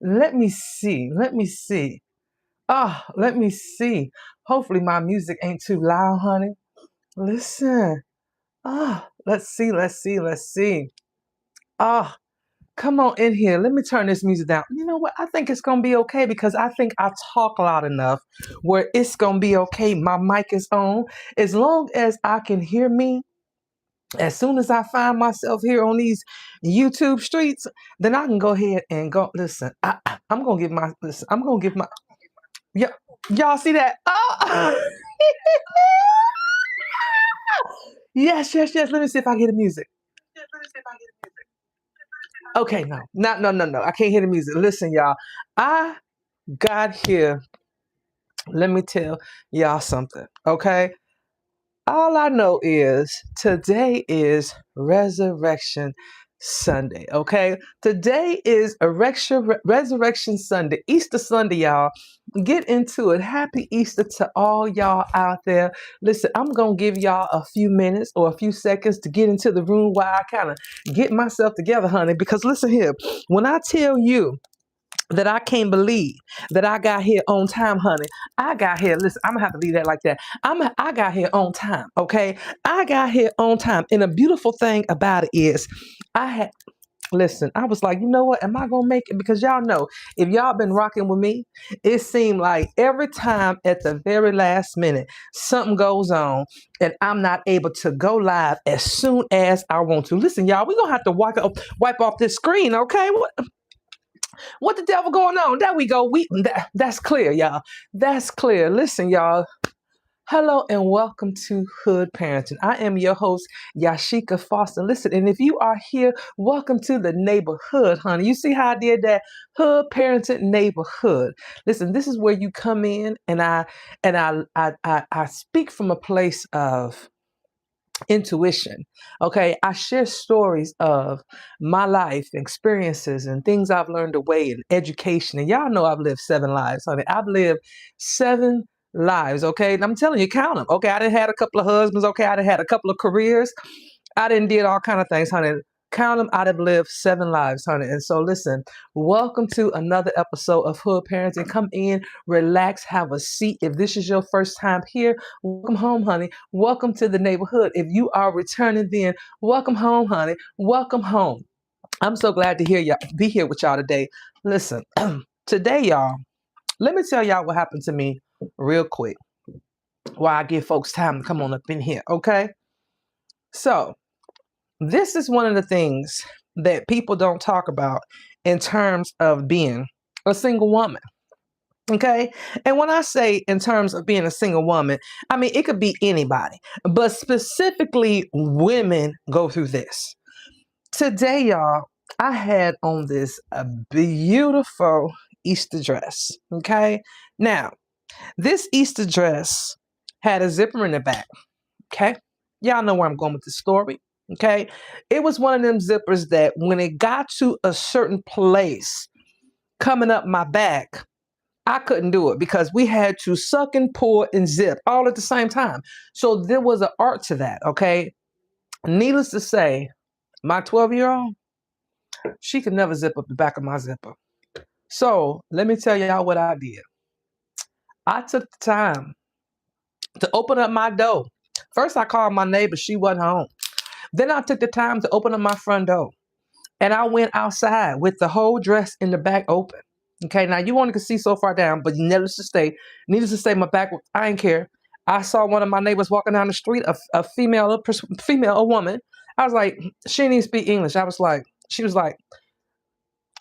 Let me see. Let me see. Let me see. Hopefully my music ain't too loud, honey. Listen. Let's see. Let's see. Let's see. Ah, come on in here. Let me turn this music down. You know what? I think it's gonna be okay because I think I talk loud enough where it's gonna be okay. My mic is on. As long as I can hear me, as soon as I find myself here on these YouTube streets, then I can go ahead and go. Listen, I'm gonna give my listen. I'm gonna give my yeah. Y'all see that? Yes, yes, yes. Let me see if I get the music. Okay, no, not no, no, no. I can't hear the music. Listen, y'all. I got here. Let me tell y'all something. Okay. All I know is today is Resurrection Sunday. Okay. Today is Resurrection Sunday, Easter Sunday, y'all. Get into it. Happy Easter to all y'all out there. Listen, I'm going to give y'all a few minutes or a few seconds to get into the room while I kind of get myself together, honey. Because listen here, when I tell you, that I can't believe that I got here on time, honey. I got here. Listen, I'm gonna have to leave that like that. I got here on time. Okay, I got here on time. And the beautiful thing about it is, I had. Listen, I was like, you know what? Am I gonna make it? Because y'all know, if y'all been rocking with me, it seemed like every time at the very last minute, something goes on and I'm not able to go live as soon as I want to. Listen, y'all, we're gonna have to wipe off this screen, okay? What the devil going on? There we go. That's clear, y'all. That's clear. Listen, y'all. Hello and welcome to Hood Parenting. I am your host, Yashika Foster. Listen, and if you are here, welcome to the neighborhood, honey. You see how I did that? Hood Parenting neighborhood. Listen, this is where you come in and I speak from a place of intuition. Okay, I share stories of my life experiences and things I've learned away in education. And y'all know I've lived 7 lives, honey. I've lived 7 lives. Okay, and I'm telling you, count them. Okay, I done had a couple of husbands. Okay, I done had a couple of careers. I didn't did all kind of things, honey. Count them. I'd have lived 7 lives, honey. And so, listen. Welcome to another episode of Hood Parenting. Come in, relax, have a seat. If this is your first time here, welcome home, honey. Welcome to the neighborhood. If you are returning, then welcome home, honey. Welcome home. I'm so glad to hear y'all be here with y'all today. Listen, today, y'all, let me tell y'all what happened to me real quick while I give folks time to come on up in here, okay? So, this is one of the things that people don't talk about in terms of being a single woman. Okay. And when I say in terms of being a single woman, I mean, it could be anybody, but specifically women go through this. Today, y'all, I had on this a beautiful Easter dress. Okay. Now, this Easter dress had a zipper in the back. Okay. Y'all know where I'm going with the story. Okay. It was one of them zippers that when it got to a certain place coming up my back, I couldn't do it because we had to suck and pull and zip all at the same time. So there was an art to that. Okay. Needless to say, my 12-year-old, she could never zip up the back of my zipper. So let me tell y'all what I did. I took the time to open up my door. First, I called my neighbor. She wasn't home. Then I took the time to open up my front door. And I went outside with the whole dress in the back open. Okay, now you only could see so far down, but needless to say, my back, I didn't care. I saw one of my neighbors walking down the street, a female, a woman. I was like, she didn't even speak English. She was like,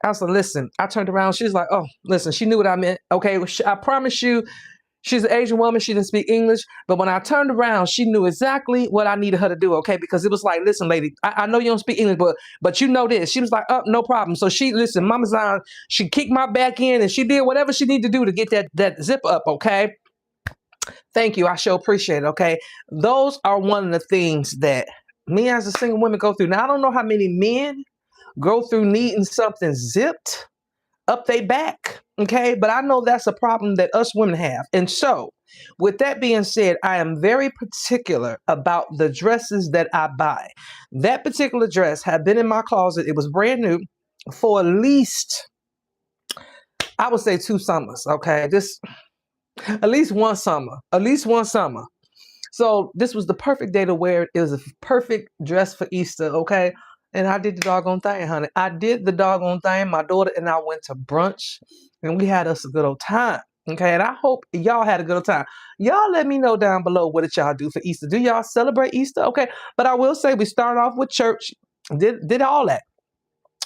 I was like, listen. I turned around. She was like, oh, listen. She knew what I meant. Okay, I promise you, she's an Asian woman. She didn't speak English. But when I turned around, she knew exactly what I needed her to do. Okay, because it was like, listen, lady, I know you don't speak English, but you know this. She was like, oh, no problem. So listen, Mama Zion, she kicked my back in and she did whatever she needed to do to get that zip up. Okay. Thank you. I sure appreciate it. Okay. Those are one of the things that me as a single woman go through. Now, I don't know how many men go through needing something zipped up they back. Okay. But I know that's a problem that us women have. And so, with that being said, I am very particular about the dresses that I buy. That particular dress had been in my closet. It was brand new for at least I would say 2 summers. Okay, this at least one summer, at least one summer. So this was the perfect day to wear it. It was a perfect dress for Easter, okay? And I did the doggone thing, honey. I did the doggone thing. My daughter and I went to brunch and we had us a good old time. Okay, and I hope y'all had a good old time. Y'all let me know down below what did y'all do for Easter. Do y'all celebrate Easter? Okay, but I will say we started off with church, did all that.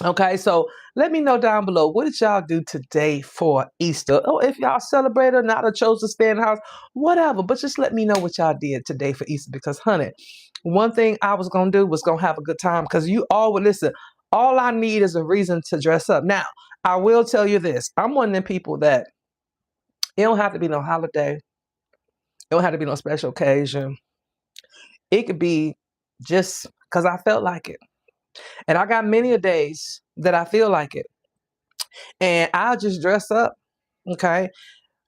Okay, so let me know down below what did y'all do today for Easter? Oh, if y'all celebrate or not, or chose to stay in the house, whatever. But just let me know what y'all did today for Easter because, honey, one thing I was gonna do was gonna have a good time because you all would listen. All I need is a reason to dress up. Now, I will tell you this: I'm one of them people that it don't have to be no holiday, it don't have to be no special occasion. It could be just because I felt like it, and I got many a days that I feel like it. And I'll just dress up. Okay.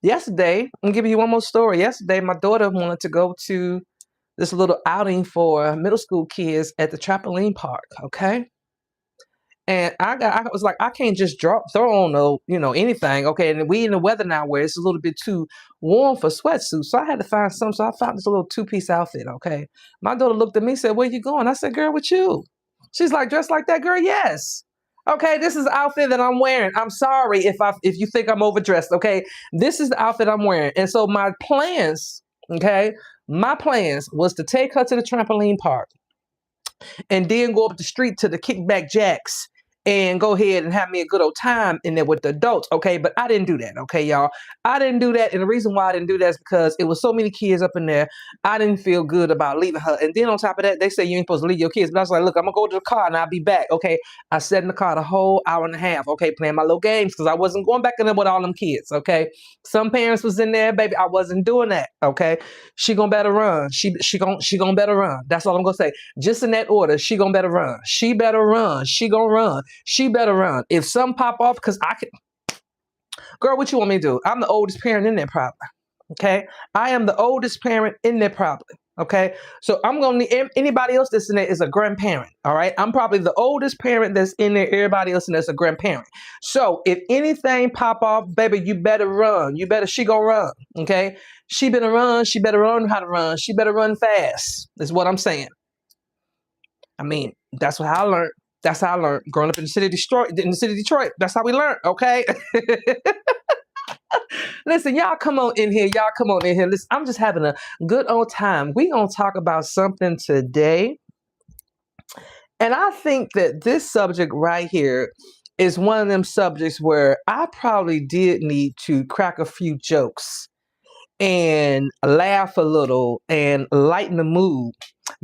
Yesterday, I'm giving you one more story. Yesterday, my daughter wanted to go to this little outing for middle school kids at the trampoline park. Okay. And I was like, I can't just throw on anything. Okay. And we in the weather now where it's a little bit too warm for sweatsuits. So I had to find some. So I found this little 2-piece outfit. Okay. My daughter looked at me and said, "Where you going?" I said, "Girl, with you." She's like, "Dressed like that, girl?" Yes. Okay, this is the outfit that I'm wearing. I'm sorry if you think I'm overdressed. Okay. This is the outfit I'm wearing. And so okay, my plans was to take her to the trampoline park and then go up the street to the Kickback Jacks and go ahead and have me a good old time in there with the adults. Okay, but I didn't do that. Okay, y'all, I didn't do that, and the reason why I didn't do that is because it was so many kids up in there. I didn't feel good about leaving her, and then on top of that, they say you ain't supposed to leave your kids. But I was like, look, I'm gonna go to the car and I'll be back. Okay, I sat in the car the whole hour and a half. Okay, playing my little games because I wasn't going back in there with all them kids. Okay, some parents was in there, baby. I wasn't doing that. Okay, she gonna better run. She gonna better run. That's all I'm gonna say. Just in that order, she gonna better run. She better run. She gonna run. She better run. If some pop off, because I can, girl, what you want me to do? I'm the oldest parent in there probably. Okay. I am the oldest parent in there probably. Okay. So I'm gonna need anybody else that's in there is a grandparent. All right. I'm probably the oldest parent that's in there. Everybody else in there is a grandparent. So if anything pop off, baby, you better run. She gonna run. Okay. She better run. She better learn how to run. She better run fast. Is what I'm saying. I mean, that's what I learned. That's how I learned growing up in the city of Detroit. That's how we learned. Okay. Listen, y'all come on in here. Y'all come on in here. Listen, I'm just having a good old time. We gonna talk about something today, and I think that this subject right here is one of them subjects where I probably did need to crack a few jokes and laugh a little and lighten the mood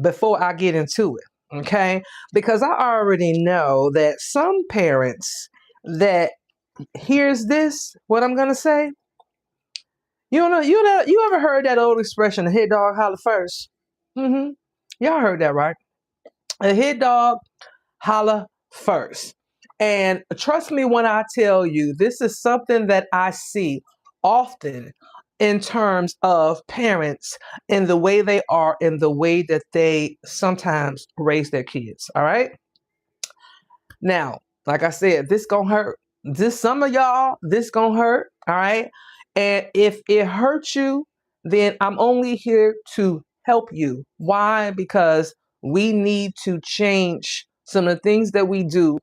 before I get into it. Okay, because I already know that some parents that hears this, what I'm gonna say, you ever heard that old expression, "a hit dog holler first"? Mm-hmm. Y'all heard that, right? A hit dog holla first. And trust me when I tell you, this is something that I see often in terms of parents and the way they are and the way that they sometimes raise their kids. All right. Now, like I said, this gonna hurt. Some of y'all, this gonna hurt. All right. And if it hurts you, then I'm only here to help you. Why? Because we need to change some of the things that we do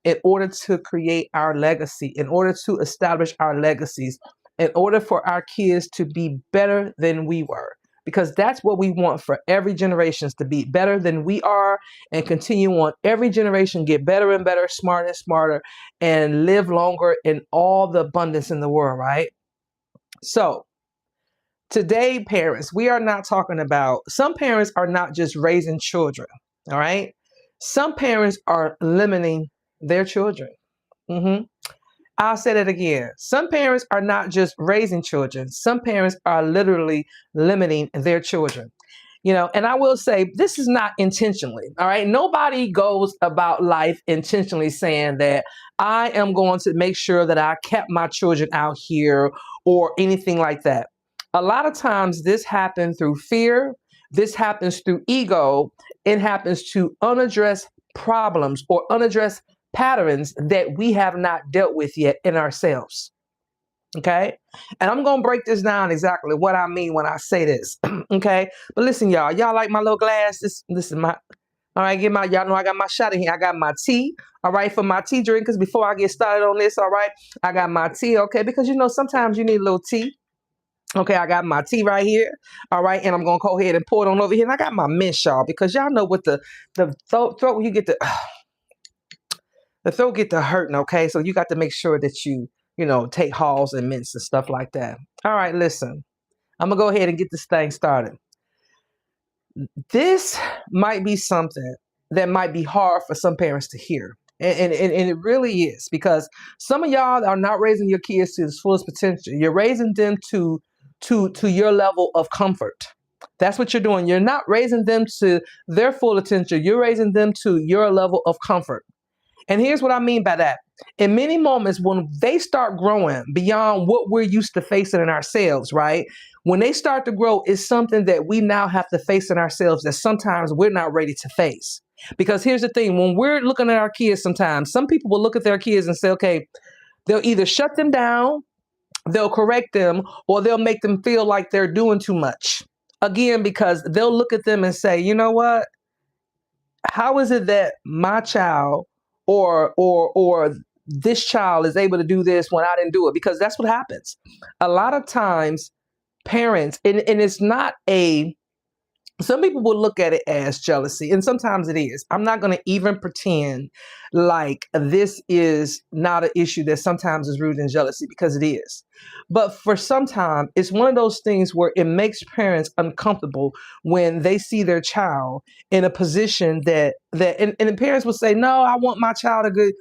in order to create our legacy, in order to establish our legacies, in order for our kids to be better than we were. Because that's what we want for every generation, is to be better than we are and continue on. Every generation get better and better, smarter and smarter, and live longer in all the abundance in the world, right? So today, parents, we are not talking about, some parents are not just raising children, all right? Some parents are limiting their children. Mm-hmm. I'll say that again. Some parents are not just raising children. Some parents are literally limiting their children. And I will say this is not intentionally. All right. Nobody goes about life intentionally saying that I am going to make sure that I kept my children out here or anything like that. A lot of times this happens through fear. This happens through ego. It happens to unaddressed problems or unaddressed patterns that we have not dealt with yet in ourselves. Okay. And I'm going to break this down exactly what I mean when I say this. Okay. But listen, y'all like my little glass? This is my, all right, y'all know I got my shot in here. I got my tea. All right. For my tea drinkers, before I get started on this. All right. I got my tea. Okay. Because sometimes you need a little tea. Okay, I got my tea right here. All right, and I'm gonna go ahead and pour it on over here. And I got my mint, y'all, because y'all know what the throat when you get the throat get to hurting. Okay, so you got to make sure that you take halls and mints and stuff like that. All right, listen, I'm gonna go ahead and get this thing started. This might be something that might be hard for some parents to hear. And it really is, because some of y'all are not raising your kids to its fullest potential. You're raising them to your level of comfort. That's what you're doing. You're not raising them to their full potential. You're raising them to your level of comfort. And here's what I mean by that. In many moments, when they start growing beyond what we're used to facing in ourselves, right? When they start to grow, it's something that we now have to face in ourselves that sometimes we're not ready to face. Because here's the thing, when we're looking at our kids, sometimes some people will look at their kids and say, okay, they'll either shut them down, they'll correct them, or they'll make them feel like they're doing too much. Again, because they'll look at them and say, you know what? How is it that my child or this child is able to do this when I didn't do it? Because that's what happens. A lot of times parents, and it's not a, some people will look at it as jealousy, and sometimes it is. I'm not going to even pretend like this is not an issue that sometimes is rooted in jealousy, because it is. But for some time, it's one of those things where it makes parents uncomfortable when they see their child in a position and the parents will say, no, I want my child a good.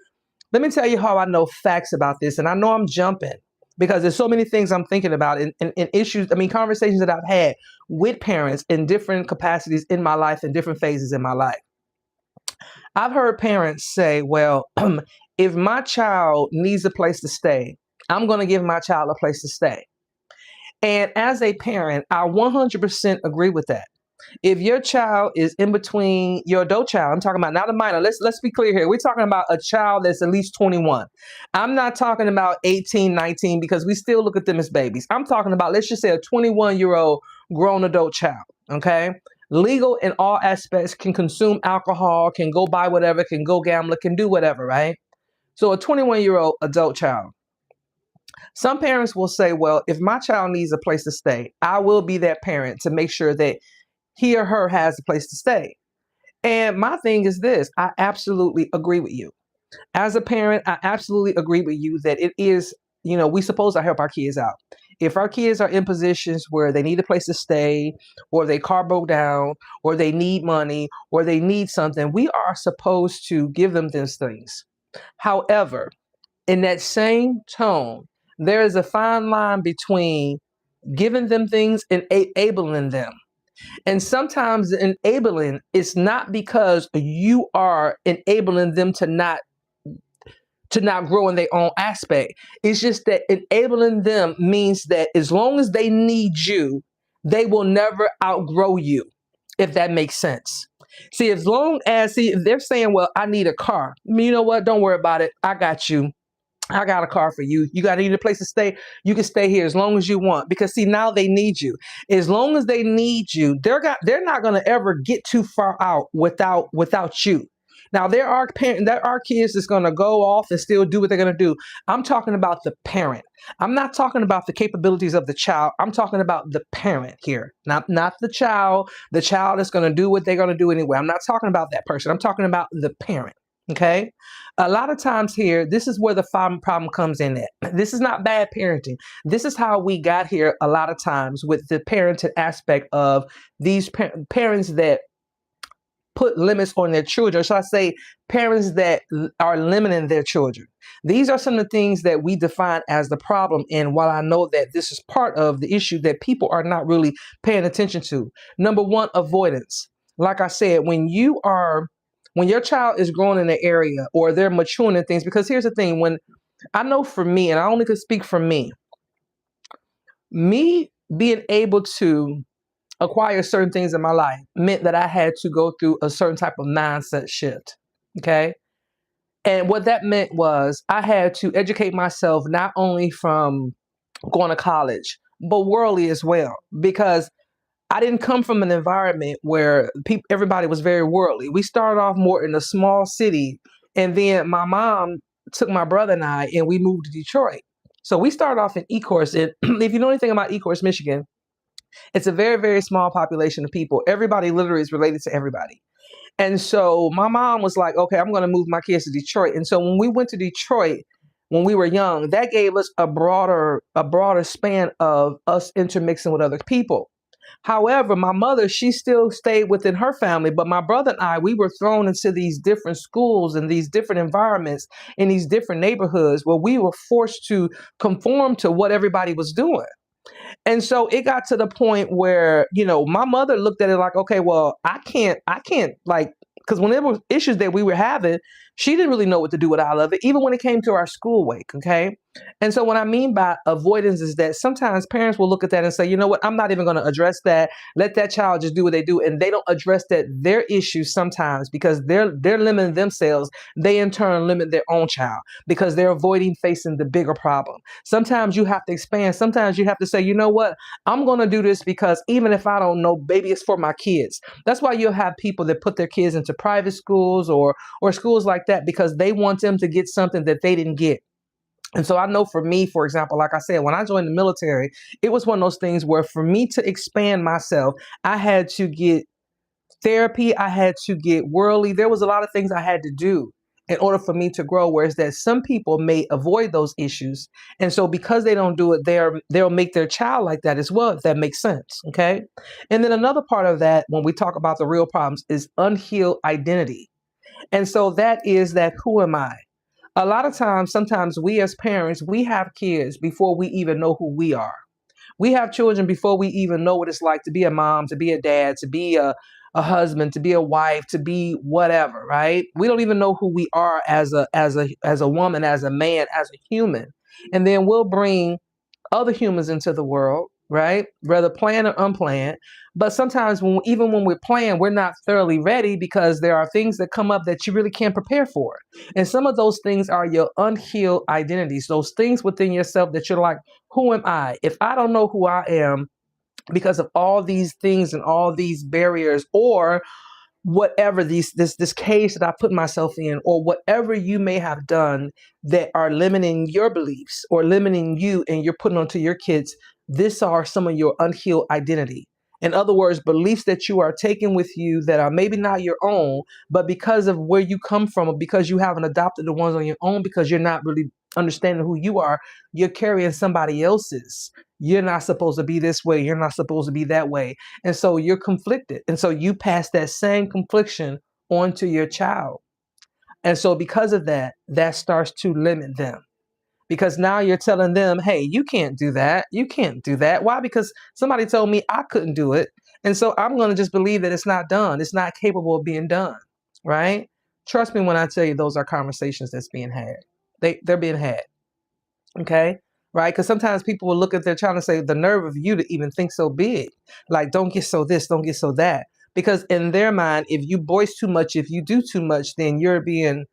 Let me tell you how I know facts about this. And I know I'm jumping because there's so many things I'm thinking about and issues. I mean, conversations that I've had with parents in different capacities in my life and different phases in my life. I've heard parents say, well, if my child needs a place to stay, I'm going to give my child a place to stay. And as a parent, I 100% agree with that. If your child is in between your adult child, I'm talking about not a minor. Let's be clear here. We're talking about a child that's at least 21. I'm not talking about 18, 19, because we still look at them as babies. I'm talking about, let's just say, a 21-year-old grown adult child. Okay. Legal in all aspects, can consume alcohol, can go buy whatever, can go gamble, can do whatever, right? So a 21-year-old adult child. Some parents will say, well, if my child needs a place to stay, I will be that parent to make sure that he or her has a place to stay. And my thing is this, I absolutely agree with you. As a parent, I absolutely agree with you that it is, we supposed to help our kids out. If our kids are in positions where they need a place to stay, or their car broke down, or they need money, or they need something, we are supposed to give them these things. However, in that same tone, there is a fine line between giving them things and enabling them. And sometimes enabling is not because you are enabling them to not grow in their own aspect. It's just that enabling them means that as long as they need you, they will never outgrow you, if that makes sense. See, as long as if they're saying, well, I need a car. You know what? Don't worry about it. I got you. I got a car for you. You got to need a place to stay. You can stay here as long as you want, because see, now they need you. As long as they need you, they're not going to ever get too far out without you. Now there are kids that's going to go off and still do what they're going to do. I'm talking about the parent. I'm not talking about the capabilities of the child. I'm talking about the parent here, not the child. The child is going to do what they're going to do anyway. I'm not talking about that person. I'm talking about the parent. Okay. A lot of times here, this is where the problem comes in at. This is not bad parenting. This is how we got here a lot of times with the parenting aspect of these parents that put limits on their children. So I say parents that are limiting their children. These are some of the things that we define as the problem. And while I know that this is part of the issue that people are not really paying attention to. Number one, avoidance. Like I said, when your child is growing in an area or they're maturing in things, because here's the thing, when I know for me, and I only could speak for me being able to acquire certain things in my life meant that I had to go through a certain type of mindset shift. Okay. And what that meant was I had to educate myself not only from going to college, but worldly as well, because I didn't come from an environment where everybody was very worldly. We started off more in a small city, and then my mom took my brother and I, and we moved to Detroit. So we started off in Ecorse. And if you know anything about Ecorse, Michigan, it's a very, very small population of people. Everybody literally is related to everybody. And so my mom was like, okay, I'm going to move my kids to Detroit. And so when we went to Detroit, when we were young, that gave us a broader span of us intermixing with other people. However, my mother, she still stayed within her family, but my brother and I, we were thrown into these different schools and these different environments in these different neighborhoods where we were forced to conform to what everybody was doing. And so it got to the point where, my mother looked at it like, okay, well, I can't like, because when there were issues that we were having, she didn't really know what to do with all of it, even when it came to our school week. Okay. And so what I mean by avoidance is that sometimes parents will look at that and say, you know what, I'm not even going to address that. Let that child just do what they do. And they don't address that their issues sometimes because they're limiting themselves. They in turn limit their own child because they're avoiding facing the bigger problem. Sometimes you have to expand. Sometimes you have to say, you know what? I'm going to do this because even if I don't know, baby, it's for my kids. That's why you'll have people that put their kids into private schools or schools like that because they want them to get something that they didn't get. And so I know for me, for example, like I said, when I joined the military, it was one of those things where for me to expand myself, I had to get therapy, I had to get worldly. There was a lot of things I had to do in order for me to grow. Whereas that some people may avoid those issues. And so because they don't do it, they'll make their child like that as well, if that makes sense. Okay. And then another part of that, when we talk about the real problems, is unhealed identity. And so that is that who am I? A lot of times, sometimes we as parents, we have kids before we even know who we are. We have children before we even know what it's like to be a mom, to be a dad, to be a husband, to be a wife, to be whatever, right? We don't even know who we are as a woman, as a man, as a human. And then we'll bring other humans into the world, right? Whether planned or unplanned. But sometimes even when we're playing, we're not thoroughly ready because there are things that come up that you really can't prepare for. And some of those things are your unhealed identities, those things within yourself that you're like, who am I? If I don't know who I am because of all these things and all these barriers, or whatever this cage that I put myself in, or whatever you may have done that are limiting your beliefs or limiting you and you're putting onto your kids, these are some of your unhealed identity. In other words, beliefs that you are taking with you that are maybe not your own, but because of where you come from, or because you haven't adopted the ones on your own, because you're not really understanding who you are, you're carrying somebody else's. You're not supposed to be this way. You're not supposed to be that way. And so you're conflicted. And so you pass that same confliction on to your child. And so because of that, that starts to limit them. Because now you're telling them, hey, you can't do that. You can't do that. Why? Because somebody told me I couldn't do it. And so I'm going to just believe that it's not done. It's not capable of being done. Right? Trust me when I tell you those are conversations that's being had. They're being had. Okay. Right. Because sometimes people will look at their child and say, the nerve of you to even think so big. Like, don't get so this, don't get so that. Because in their mind, if you voice too much, if you do too much, then you're being,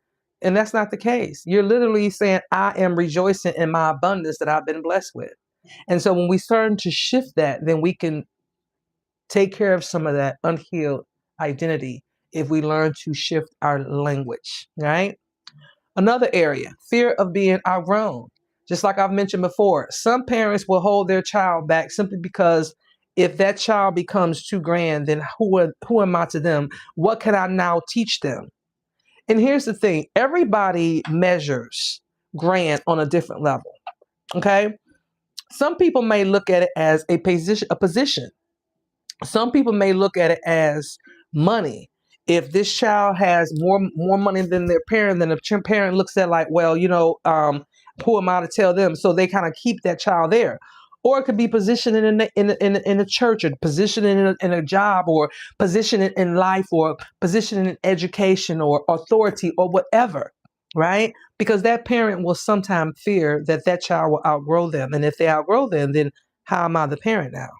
and that's not the case. You're literally saying, I am rejoicing in my abundance that I've been blessed with. And so when we start to shift that, then we can take care of some of that unhealed identity if we learn to shift our language. Right. Another area, fear of being outgrown. Just like I've mentioned before, some parents will hold their child back simply because if that child becomes too grand, then who am I to them? What can I now teach them? And here's the thing, everybody measures grand on a different level. Okay. Some people may look at it as a position. Some people may look at it as money. If this child has more money than their parent, then the parent looks at like, well, who am I to tell them? So they kind of keep that child there. Or it could be positioned in a church, or positioned in a job, or positioned in life, or positioned in education, or authority, or whatever, right? Because that parent will sometimes fear that that child will outgrow them, and if they outgrow them, then how am I the parent now?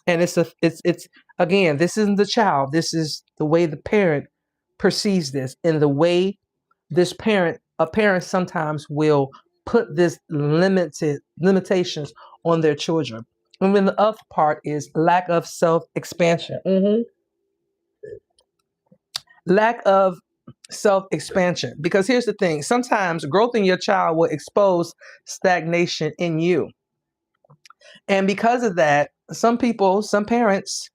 And it's again, this isn't the child, this is the way the parent perceives this, and the way a parent sometimes will put this limitations on their children. And then the other part is lack of self-expansion. Lack of self-expansion. Because here's the thing, sometimes growth in your child will expose stagnation in you. And because of that, some people, some parents,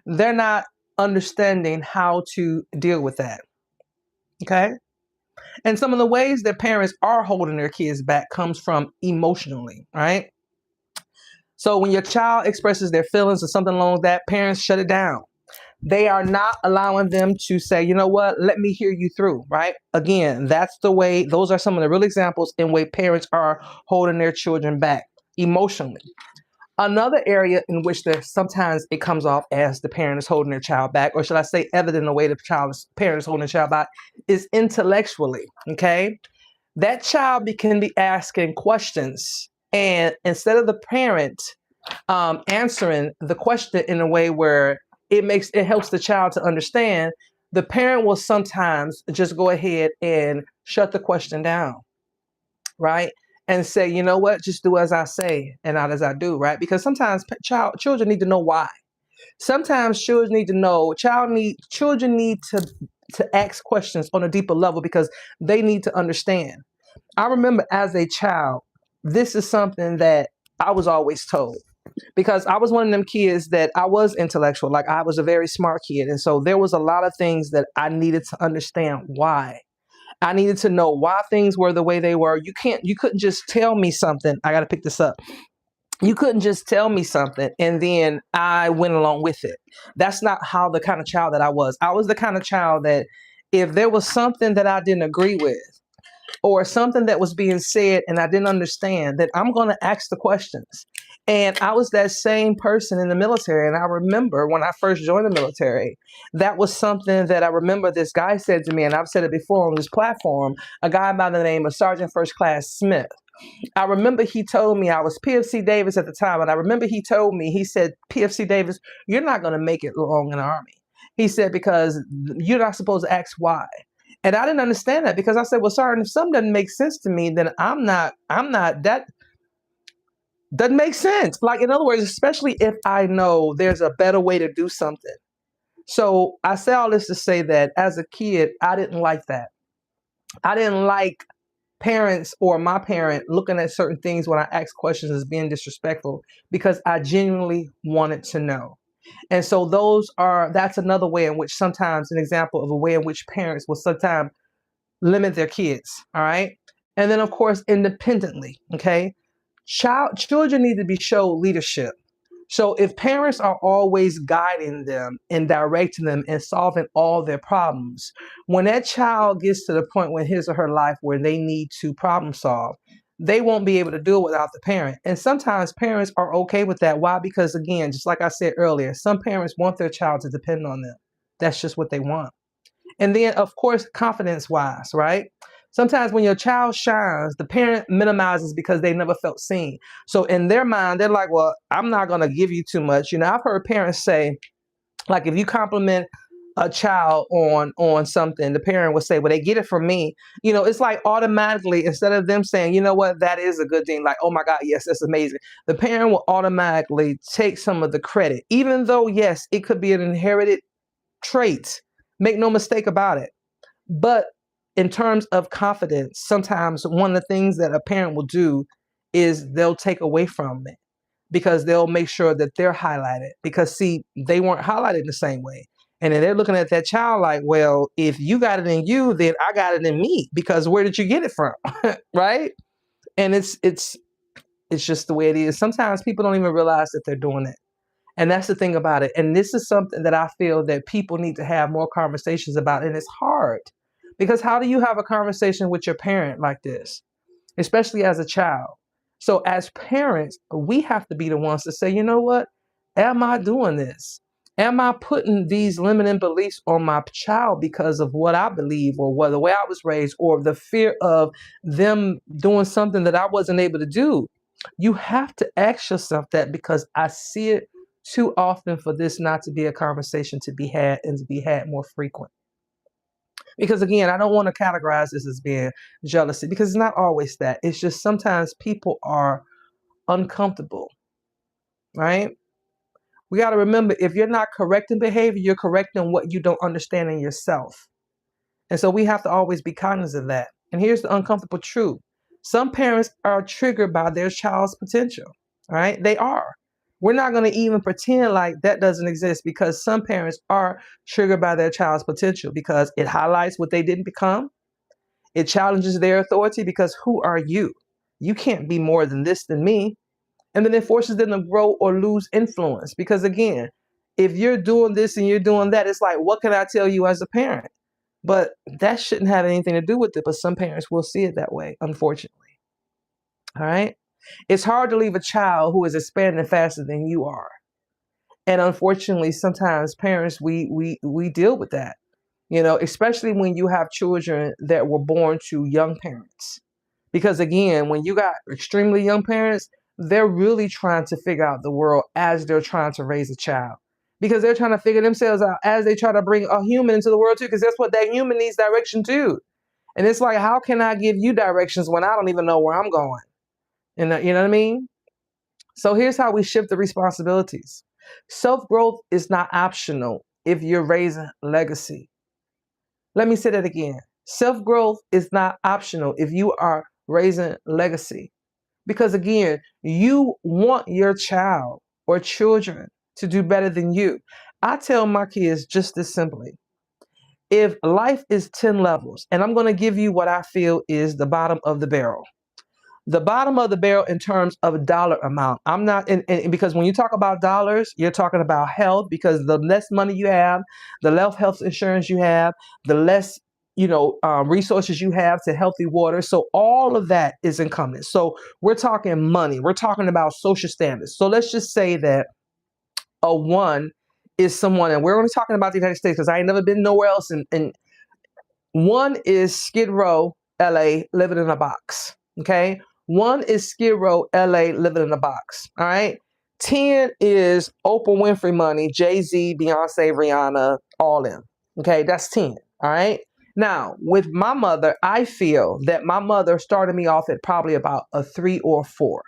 they're not understanding how to deal with that. Okay? And some of the ways that parents are holding their kids back comes from emotionally, right? So when your child expresses their feelings or something along that, parents shut it down. They are not allowing them to say, you know what, let me hear you through, right? Again, that's the way, those are some of the real examples in way parents are holding their children back emotionally. Another area in which sometimes it comes off as the parent is holding their child back, or should I say evident in the way the parent is holding the child back, is intellectually, okay? That child can be asking questions, and instead of the parent answering the question in a way where it helps the child to understand, the parent will sometimes just go ahead and shut the question down, right? And say, you know what, just do as I say and not as I do, right? Because sometimes children need to know why. Sometimes children need to know, children need to ask questions on a deeper level because they need to understand. I remember as a child, this is something that I was always told, because I was one of them kids that I was intellectual, like I was a very smart kid. And so there was a lot of things that I needed to understand why. I needed to know why things were the way they were. You couldn't just tell me something. I got to pick this up. You couldn't just tell me something and then I went along with it. That's not how the kind of child that I was. I was the kind of child that if there was something that I didn't agree with, or something that was being said and I didn't understand, that I'm going to ask the questions. And I was that same person in the military. And I remember when I first joined the military, that was something that I remember this guy said to me, and I've said it before on this platform, a guy by the name of Sergeant First Class Smith. I remember he told me, I was PFC Davis at the time, and I remember he told me, he said, PFC Davis, you're not going to make it long in the Army. He said, because you're not supposed to ask why. And I didn't understand that, because I said, well, Sergeant, if something doesn't make sense to me, then that doesn't make sense. Like, in other words, especially if I know there's a better way to do something. So I say all this to say that as a kid, I didn't like that. I didn't like parents or my parent looking at certain things when I asked questions as being disrespectful, because I genuinely wanted to know. And so that's another way in which sometimes an example of a way in which parents will sometimes limit their kids. All right. And then of course, independently. Okay. Children need to be shown leadership. So if parents are always guiding them and directing them and solving all their problems, when that child gets to the point in his or her life where they need to problem solve, they won't be able to do it without the parent. And sometimes parents are okay with that. Why? Because again, just like I said earlier, some parents want their child to depend on them. That's just what they want. And then, of course, confidence wise, right? Sometimes when your child shines, the parent minimizes because they never felt seen. So in their mind, they're like, well, I'm not going to give you too much. You know, I've heard parents say, like, if you compliment a child on something, the parent will say, well, they get it from me. You know, it's like automatically, instead of them saying, you know what, that is a good thing, like, oh my God, yes, that's amazing, the parent will automatically take some of the credit, even though, yes, it could be an inherited trait. Make no mistake about it. But in terms of confidence, sometimes one of the things that a parent will do is they'll take away from it, because they'll make sure that they're highlighted, because see, they weren't highlighted the same way. And then they're looking at that child like, well, if you got it in you, then I got it in me, because where did you get it from? Right? And it's just the way it is. Sometimes people don't even realize that they're doing it. And that's the thing about it. And this is something that I feel that people need to have more conversations about. And it's hard, because how do you have a conversation with your parent like this, especially as a child? So as parents, we have to be the ones to say, you know what? Am I doing this? Am I putting these limiting beliefs on my child because of what I believe, or the way I was raised, or the fear of them doing something that I wasn't able to do? You have to ask yourself that, because I see it too often for this not to be a conversation to be had, and to be had more frequent. Because again, I don't want to categorize this as being jealousy because it's not always that. It's just sometimes people are uncomfortable, right? We got to remember if you're not correcting behavior, you're correcting what you don't understand in yourself. And so we have to always be cognizant of that. And here's the uncomfortable truth. Some parents are triggered by their child's potential, right? They are. We're not going to even pretend like that doesn't exist because some parents are triggered by their child's potential because it highlights what they didn't become. It challenges their authority because who are you? You can't be more than this than me. And then it forces them to grow or lose influence because again, if you're doing this and you're doing that, it's like, what can I tell you as a parent? But that shouldn't have anything to do with it. But some parents will see it that way, unfortunately. All right. It's hard to leave a child who is expanding faster than you are. And unfortunately, sometimes parents we deal with that, especially when you have children that were born to young parents. Because again, when you got extremely young parents, they're really trying to figure out the world as they're trying to raise a child. Because they're trying to figure themselves out as they try to bring a human into the world too, because that's what that human needs direction too. And it's like, how can I give you directions when I don't even know where I'm going? And you know what I mean? So here's how we shift the responsibilities. Self-growth is not optional if you're raising legacy. Let me say that again. Self-growth is not optional if you are raising legacy. Because again, you want your child or children to do better than you. I tell my kids just this simply. If life is 10 levels, and I'm going to give you what I feel is the bottom of the barrel. The bottom of the barrel in terms of dollar amount. I'm not in because when you talk about dollars, you're talking about health because the less money you have, the less health insurance you have, the less resources you have to healthy water. So all of that is incumbent. So we're talking money. We're talking about social standards. So let's just say that a one is someone, and we're only talking about the United States because I ain't never been nowhere else. And one is Skid Row, LA, living in a box. Okay. One is Skid Row, LA, living in a box. All right. 10 is Oprah Winfrey money, Jay-Z, Beyonce, Rihanna, all in. Okay. That's 10. All right. Now, with my mother, I feel that my mother started me off at probably about a 3 or 4.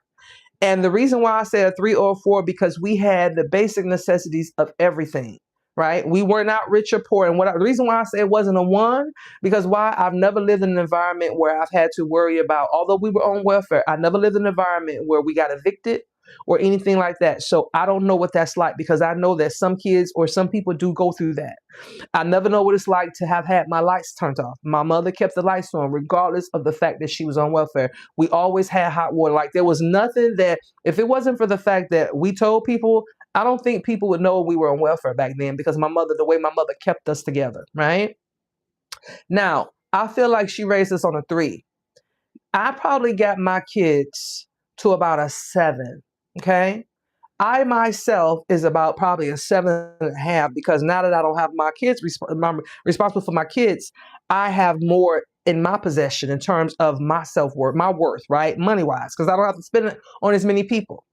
And the reason why I say a 3 or 4, because we had the basic necessities of everything, right? We were not rich or poor. And the reason why I say it wasn't a 1, because why I've never lived in an environment where I've had to worry about, although we were on welfare, I never lived in an environment where we got evicted or anything like that. So I don't know what that's like because I know that some kids or some people do go through that. I never know what it's like to have had my lights turned off. My mother kept the lights on regardless of the fact that she was on welfare. We always had hot water. Like there was nothing that, if it wasn't for the fact that we told people, I don't think people would know we were on welfare back then because the way my mother kept us together, right? Now, I feel like she raised us on a 3. I probably got my kids to about a 7, okay? I myself is about probably a 7.5 because now that I don't have my kids, I'm responsible for my kids, I have more in my possession in terms of my self-worth, my worth, right? Money-wise, because I don't have to spend it on as many people.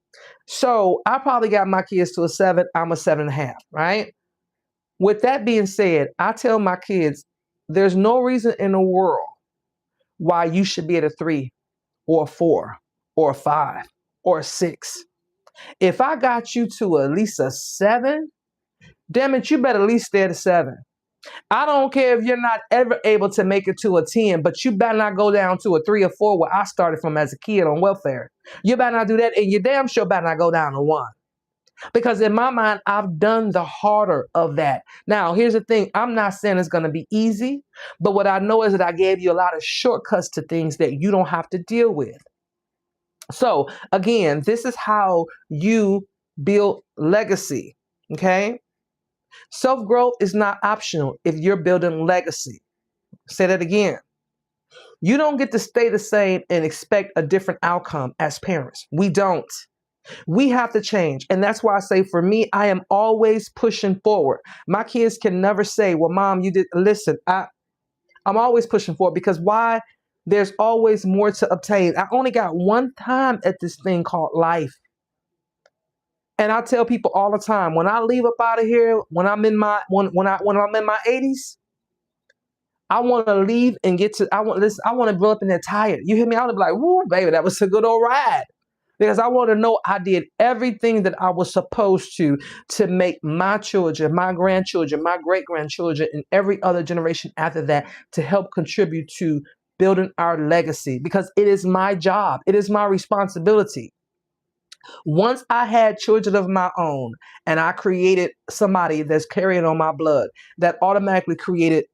So I probably got my kids to a 7. I'm a 7.5, right? With that being said, I tell my kids, there's no reason in the world why you should be at a 3 or a 4 or a 5 or a 6. If I got you to at least a 7, damn it, you better at least stay at a 7. I don't care if you're not ever able to make it to a 10, but you better not go down to a 3 or 4 where I started from as a kid on welfare. You better not do that, and you damn sure better not go down to 1. Because in my mind, I've done the harder of that. Now, here's the thing. I'm not saying it's going to be easy, but what I know is that I gave you a lot of shortcuts to things that you don't have to deal with. So again, this is how you build legacy. Okay. Self-growth is not optional if you're building legacy. Say that again. You don't get to stay the same and expect a different outcome as parents. We don't. We have to change. And that's why I say for me, I am always pushing forward. My kids can never say, well, mom, you did listen. I'm always pushing forward because why? There's always more to obtain. I only got one time at this thing called life. And I tell people all the time, when I leave up out of here, when I'm in my 80s, I want to leave and get to. I want listen. I want to grow up in there tired. You hear me? I want to be like, "Woo, baby, that was a good old ride." Because I want to know I did everything that I was supposed to make my children, my grandchildren, my great grandchildren, and every other generation after that to help contribute to building our legacy. Because it is my job. It is my responsibility. Once I had children of my own and I created somebody that's carrying on my blood, that automatically created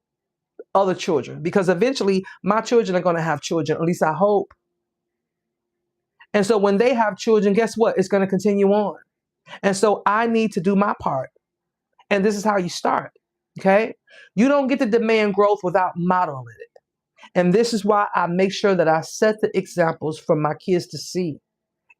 other children because eventually my children are going to have children, at least I hope. And so when they have children, guess what? It's going to continue on. And so I need to do my part. And this is how you start. Okay. You don't get to demand growth without modeling it. And this is why I make sure that I set the examples for my kids to see.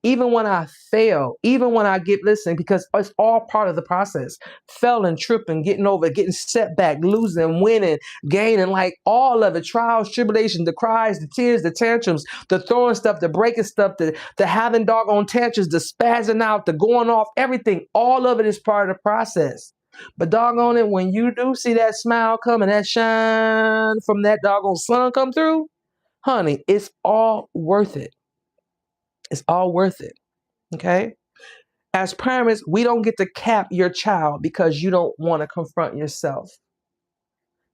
Even when I fail, even when I get listening, because it's all part of the process. Failing, tripping, getting over, getting set back, losing, winning, gaining, like all of it, trials, tribulations, the cries, the tears, the tantrums, the throwing stuff, the breaking stuff, the having doggone tantrums, the spazzing out, the going off, everything, all of it is part of the process. But doggone it, when you do see that smile come and that shine from that doggone sun come through, honey, it's all worth it. It's all worth it. Okay. As parents, we don't get to cap your child because you don't want to confront yourself.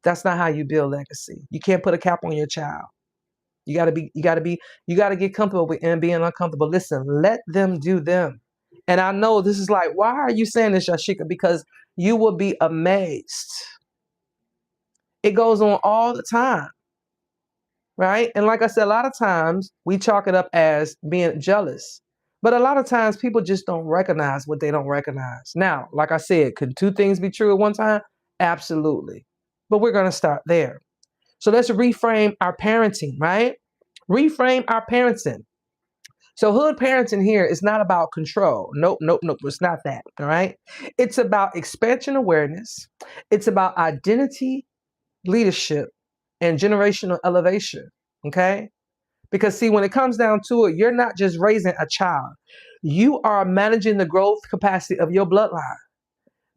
That's not how you build legacy. You can't put a cap on your child. You gotta get comfortable with and being uncomfortable. Listen, let them do them. And I know this is like, why are you saying this, Yashika? Because you will be amazed. It goes on all the time. Right? And like I said, a lot of times we chalk it up as being jealous. But a lot of times people just don't recognize what they don't recognize. Now, like I said, could two things be true at one time? Absolutely. But we're going to start there. So let's reframe our parenting, right? Reframe our parenting. So hood parenting here is not about control. Nope, nope, nope. It's not that. All right. It's about expansion awareness. It's about identity, leadership, and generational elevation. Okay. Because see, when it comes down to it, you're not just raising a child. You are managing the growth capacity of your bloodline.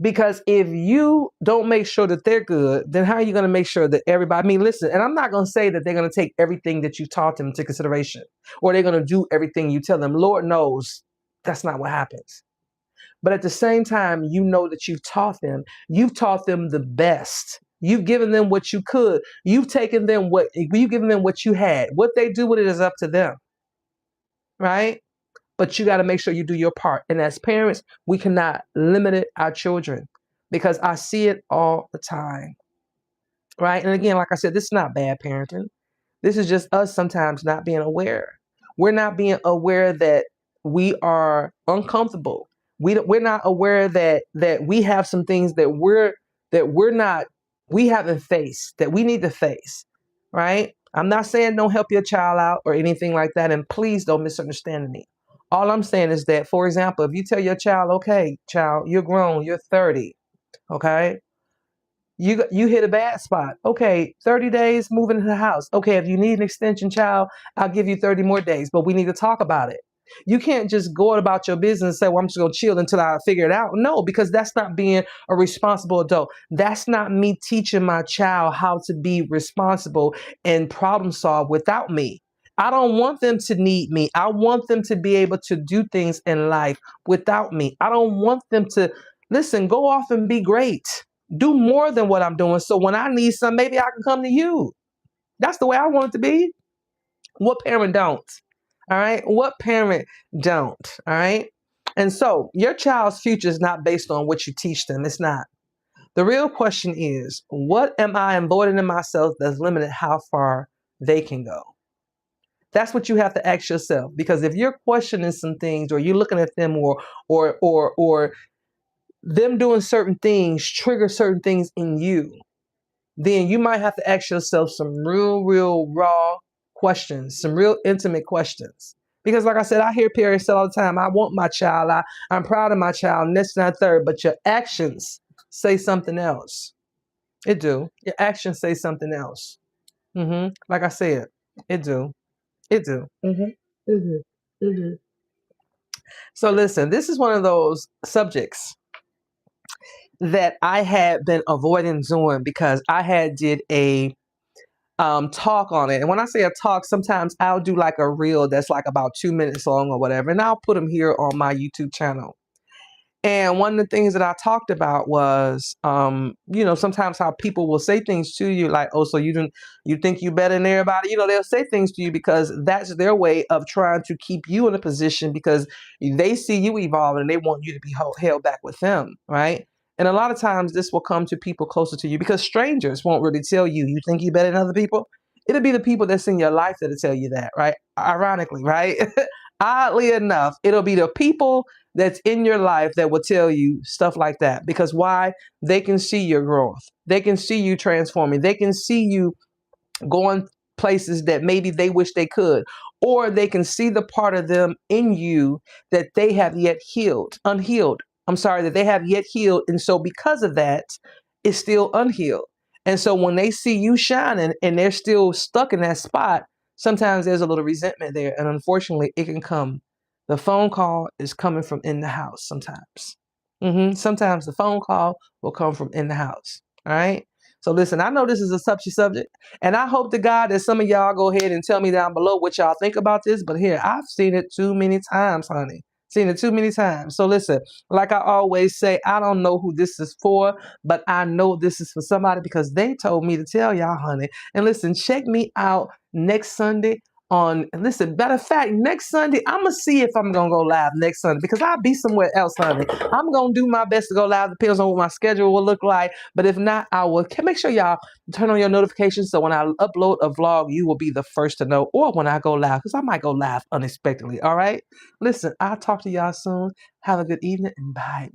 Because if you don't make sure that they're good, then how are you going to make sure that everybody, I mean, listen, and I'm not going to say that they're going to take everything that you taught them into consideration or they're going to do everything you tell them. Lord knows that's not what happens. But at the same time, you know that you've taught them the best. You've given them what you could. You've given them what you had. What they do with it is up to them. Right? But you got to make sure you do your part. And as parents, we cannot limit our children because I see it all the time. Right? And again, like I said, this is not bad parenting. This is just us sometimes not being aware. We're not being aware that we are uncomfortable. We're not aware that we have some things we haven't faced that we need to face. Right? I'm not saying don't help your child out or anything like that. And please don't misunderstand me. All I'm saying is that, for example, if you tell your child, okay, child, you're grown, you're 30, okay, you hit a bad spot. Okay, 30 days moving into the house. Okay, if you need an extension, child, I'll give you 30 more days, but we need to talk about it. You can't just go about your business and say, well, I'm just going to chill until I figure it out. No, because that's not being a responsible adult. That's not me teaching my child how to be responsible and problem solve without me. I don't want them to need me. I want them to be able to do things in life without me. I don't want them to, listen, go off and be great. Do more than what I'm doing. So when I need some, maybe I can come to you. That's the way I want it to be. What parent don't? All right. What parent don't? All right. And so your child's future is not based on what you teach them. It's not. The real question is, what am I avoiding in myself that's limited how far they can go? That's what you have to ask yourself. Because if you're questioning some things or you're looking at them or them doing certain things trigger certain things in you, then you might have to ask yourself some real raw questions, some real intimate questions. Because like I said, I hear parents say all the time, I want my child, I'm proud of my child, and this and that third, but your actions say something else. It do. Your actions say something else. Like I said, it do. It do. So listen, this is one of those subjects that I had been avoiding doing because I had did a talk on it. And when I say a talk, sometimes I'll do like a reel that's like about 2 minutes long or whatever, and I'll put them here on my YouTube channel. And one of the things that I talked about was, sometimes how people will say things to you like, "Oh, so you think you better than everybody?" They'll say things to you because that's their way of trying to keep you in a position because they see you evolving and they want you to be held back with them, right? And a lot of times this will come to people closer to you because strangers won't really tell you you think you better than other people. It'll be the people that's in your life that'll tell you that, right? Ironically, right? Oddly enough, it'll be the people that's in your life that will tell you stuff like that. Because why? They can see your growth. They can see you transforming. They can see you going places that maybe they wish they could. Or they can see the part of them in you that they have yet unhealed. I'm sorry, that they have yet healed. And so because of that, it's still unhealed. And so when they see you shining and they're still stuck in that spot, sometimes there's a little resentment there. And unfortunately, it can come. The phone call is coming from in the house sometimes. Sometimes the phone call will come from in the house. All right. So listen, I know this is a touchy subject, and I hope to God that some of y'all go ahead and tell me down below what y'all think about this. But here, I've seen it too many times, honey. Seen it too many times. So listen, like I always say, I don't know who this is for, but I know this is for somebody because they told me to tell y'all, honey. And listen, check me out next Sunday and listen, matter of fact, next Sunday, I'm going to see if I'm going to go live next Sunday because I'll be somewhere else, honey. I'm going to do my best to go live. Depends on what my schedule will look like. But if not, I will make sure y'all turn on your notifications so when I upload a vlog, you will be the first to know, or when I go live, because I might go live unexpectedly. All right? Listen, I'll talk to y'all soon. Have a good evening and bye.